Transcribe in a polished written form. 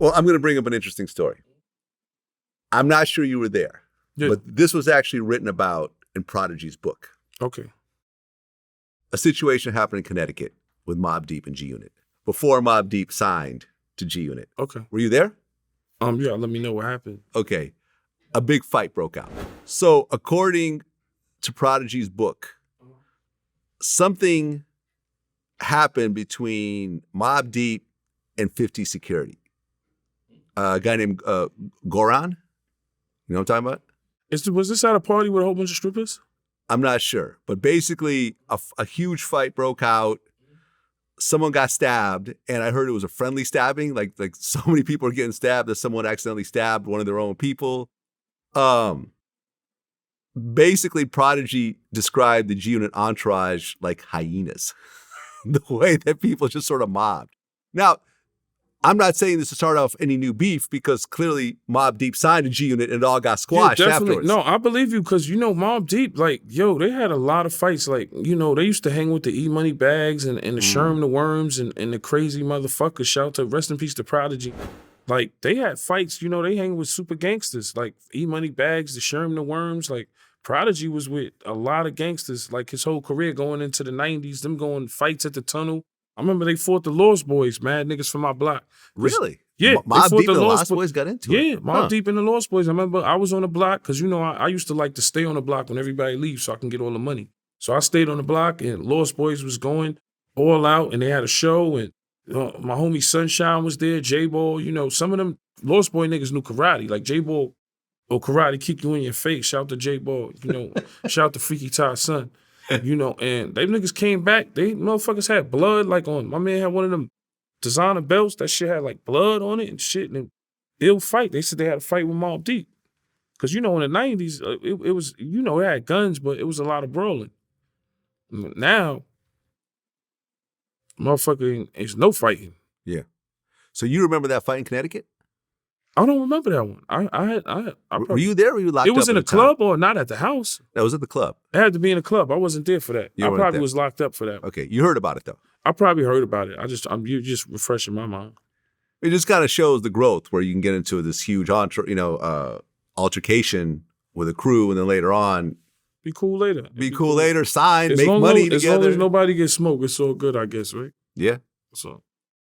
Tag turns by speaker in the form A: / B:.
A: Well, I'm going to bring up an interesting story. I'm not sure you were there, but this was actually written about in Prodigy's book.
B: Okay.
A: A situation happened in Connecticut with Mobb Deep and G-Unit before Mobb Deep signed to G-Unit.
B: Okay.
A: Were you there?
B: Yeah, let me know what happened.
A: Okay. A big fight broke out. So according to Prodigy's book, something happened between Mobb Deep and 50 Security. A guy named Goran. You know what I'm talking about?
B: Was this at a party with a whole bunch of strippers?
A: I'm not sure. But basically, a huge fight broke out. Someone got stabbed, and I heard it was a friendly stabbing. Like so many people are getting stabbed that someone accidentally stabbed one of their own people. Basically, Prodigy described the G-Unit entourage like hyenas. The way that people just sort of mobbed. Now, I'm not saying this to start off any new beef because clearly Mobb Deep signed a G-Unit and it all got squashed afterwards.
B: No, I believe you because, Mobb Deep, they had a lot of fights. They used to hang with the E-Money Bags and the Sherm the Worms and the crazy motherfuckers. Shout to rest in peace to Prodigy. They had fights, they hang with super gangsters like E-Money Bags, the Sherm the Worms. Prodigy was with a lot of gangsters, his whole career going into the 90s, them going fights at the tunnel. I remember they fought the Lost Boys, mad niggas from my block.
A: Really?
B: Yeah.
A: Mobb Deep and the Lost Boys got into it?
B: Yeah, Mobb Deep and the Lost Boys. I remember I was on the block because, I used to like to stay on the block when everybody leaves so I can get all the money. So I stayed on the block and Lost Boys was going all out and they had a show and my homie Sunshine was there, J-Ball. Some of them Lost Boy niggas knew karate. Like J-Ball or karate kick you in your face. Shout to J-Ball, shout to Freaky Todd's son. And they niggas came back. They motherfuckers had blood on. My man had one of them designer belts. That shit had blood on it and shit. And they'll fight. They said they had a fight with Mobb Deep. Because, in the 90s, it was, it had guns, but it was a lot of brawling. Now, motherfucker, it's no fighting.
A: Yeah. So you remember that fight in Connecticut?
B: I don't remember that one. I probably,
A: were you there or were you locked up?
B: It was in a club or not at the house?
A: That was at the club.
B: It had to be in a club. I wasn't there for that. I probably was locked up for that.
A: Okay. You heard about it though?
B: I probably heard about it. You're just refreshing my mind.
A: It just kind of shows the growth where you can get into this huge altercation with a crew and then later on.
B: Be cool later.
A: Be cool later, sign, make money together.
B: As long as nobody gets smoked, it's all good, I guess, right?
A: Yeah.
B: So.